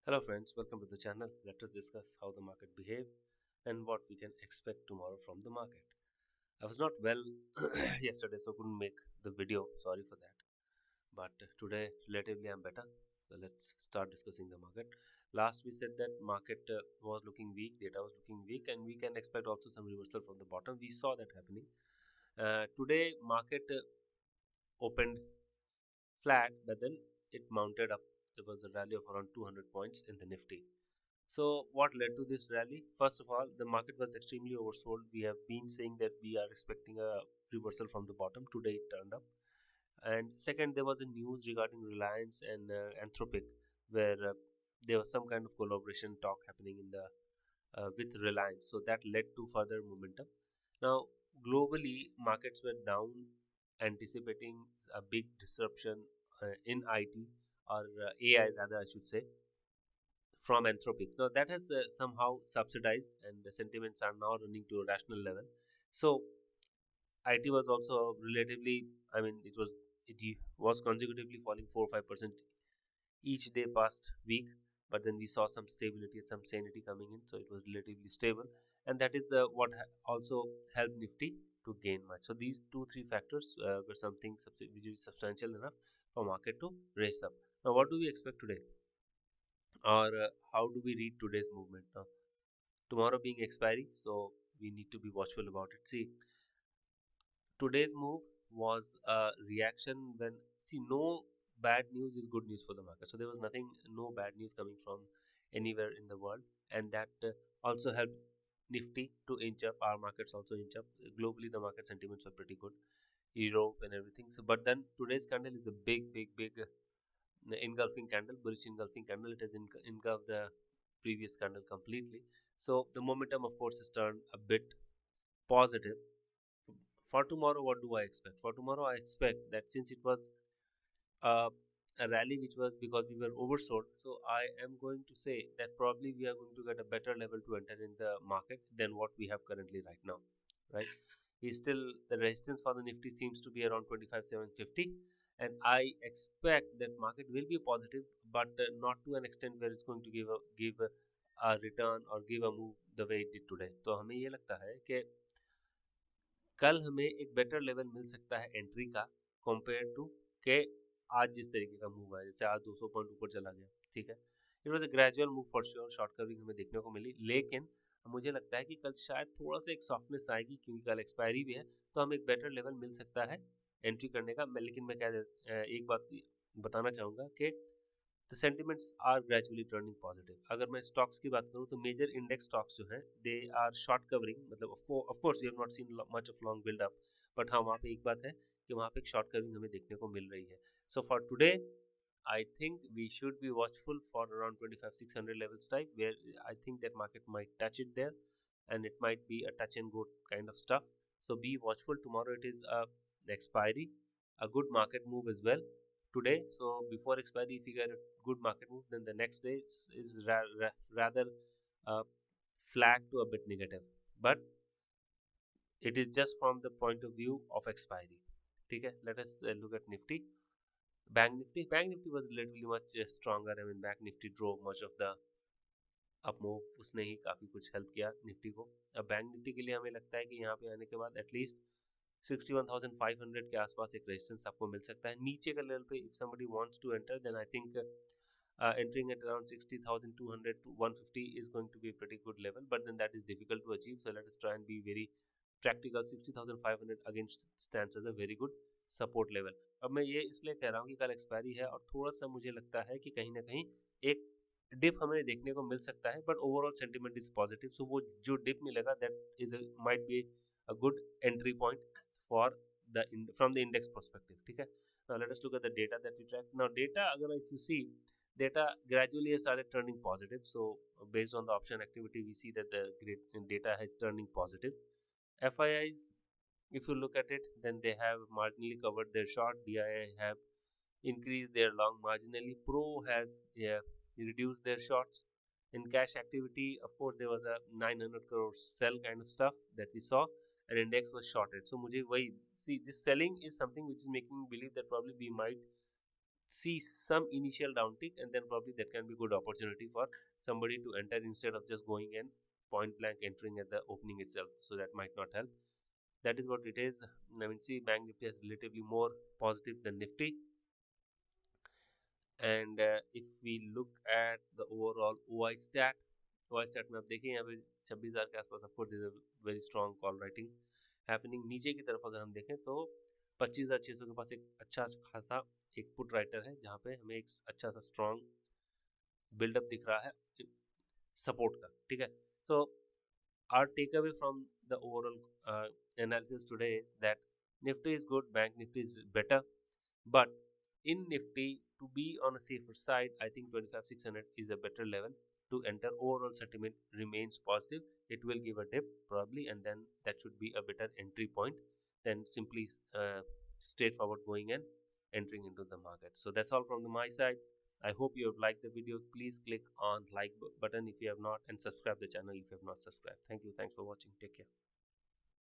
Hello friends, welcome to the channel. Let us discuss how the market behaved and what we can expect tomorrow from the market. I was not well yesterday, so couldn't make the video. Sorry for that. But today, relatively, I'm better. So let's start discussing the market. Last we said that market was looking weak, data was looking weak, and we can expect also some reversal from the bottom. We saw that happening. Today, market opened flat, but then it mounted up. There was a rally of around 200 points in the Nifty. So, what led to this rally? First of all, the market was extremely oversold. We have been saying that we are expecting a reversal from the bottom. Today, it turned up. And second, there was a news regarding Reliance and Anthropic, where there was some kind of collaboration talk happening in the with Reliance. So that led to further momentum. Now, globally, markets were down, anticipating a big disruption in IT or AI, rather, I should say, from Anthropic. Now, that has somehow subsidized, and the sentiments are now running to a rational level. So, IT was also relatively, I mean, it was consecutively falling 4 or 5% each day past week, but then we saw some stability and some sanity coming in, so it was relatively stable, and that is what also helped Nifty to gain much. So these 2-3 factors were something which is substantial enough for market to raise up. Now, what do we expect today, or how do we read today's movement? Now, tomorrow being expiry, so we need to be watchful about it. See, today's move was a reaction when, see, no bad news is good news for the market. So there was nothing, no bad news coming from anywhere in the world, and that also helped Nifty to inch up. Our markets also inch up. Globally, the market sentiments were pretty good, Europe and everything. So, but then today's candle is a big engulfing candle, bullish engulfing candle. It has engulfed the previous candle completely. So the momentum, of course, is turned a bit positive. For tomorrow, what do I expect? For tomorrow, I expect that since it was uh, a rally which was because we were oversold, so I am going to say that probably we are going to get a better level to enter in the market than what we have currently right now. Right? Is still the resistance for the Nifty seems to be around 25,750, and I expect that market will be positive, but not to an extent where it's going to give a return or give a move the way it did today. तो हमें ये लगता है कि कल हमें एक better level मिल सकता है एंट्री का कंपेयर टू के आज जिस तरीके का मूव है, जैसे आज 200 पॉइंट ऊपर चला गया, ठीक है, it was a gradual move for sure, short covering हमें देखने को मिली, लेकिन मुझे लगता है कि कल शायद थोड़ा सा एक सॉफ्टनेस आएगी क्योंकि कल एक्सपायरी भी है, तो हमें एक बेटर लेवल मिल सकता है एंट्री करने का। लेकिन मैं एक बात बताना चाहूँगा कि the sentiments are gradually turning positive. अगर मैं stocks की बात करूँ तो major index stocks जो हैं they are short covering, मतलब of course we have not seen much of long build up, but हाँ वहाँ पे एक बात है कि वहाँ पे एक short covering हमें देखने को मिल रही है. So for today I think we should be watchful for around 25,600 levels type, where I think that market might touch it there, and it might be a touch and go kind of stuff. So be watchful. Tomorrow it is a expiry, a good market move as well today. So before expiry, if you get a good market move, then the next day is rather uh, flat to a bit negative. But it is just from the point of view of expiry. Okay, let us look at Nifty. Bank Nifty was relatively much stronger. I mean, Bank Nifty drove much of the up move, उसने ही काफ़ी कुछ help किया Nifty को। अब bank Nifty के लिए हमें लगता है कि यहाँ पे आने के बाद एटलीस्ट 61,500 के आसपास एक रेजिस्टेंस आपको मिल सकता है नीचे का लेवल पे। If somebody wants to enter then I think entering at around 60,200 to 150 is going to be a pretty good level, but then that is difficult to achieve, so let us try and be very practical. 60,500 against stands as a very good support level. अब मैं ये इसलिए कह रहा हूँ कि कल expiry है और थोड़ा सा मुझे लगता है कि कहीं ना कहीं एक डिप हमें देखने को मिल सकता है, but overall sentiment is positive. So वो जो डिप मिलेगा that is might be a good entry point for the from the index perspective. ठीक है, now let us look at the data that we track. Now data, agar if you see, data gradually has started turning positive. So based on the option activity, we see that the data has turning positive. FIIs, if you look at it, then they have marginally covered their short. DII have increased their long marginally. Pro has reduced their shorts. In cash activity, of course, there was a 900 crore sell kind of stuff that we saw, and index was shorted. So मुझे वही, see, this selling is something which is making me believe that probably we might see some initial downtick, and then probably that can be good opportunity for somebody to enter instead of just going and point blank entering at the opening itself. So that might not help. That is what it is. I mean, see, bank nifty is relatively more positive than nifty. And if we look at the overall OI stat में आप देखें यहाँ पे 26,000 के आसपास of course is a very strong call writing happening. नीचे की तरफ अगर हम देखें तो 25,600 के पास एक अच्छा खासा एक पुट राइटर है जहाँ पे हमें एक अच्छा सा स्ट्रॉन्ग बिल्डअप दिख रहा है सपोर्ट का, ठीक है। सो our takeaway from the overall analysis today is that Nifty is good, Bank Nifty is better, but in Nifty, to be on a safer side, I think 25,600 is a better level to enter. Overall sentiment remains positive. It will give a dip probably, and then that should be a better entry point than simply straightforward going and entering into the market. So that's all from my side. I hope you have liked the video. Please click on like button if you have not, and subscribe the channel if you have not subscribed. Thank you. Thanks for watching. Take care.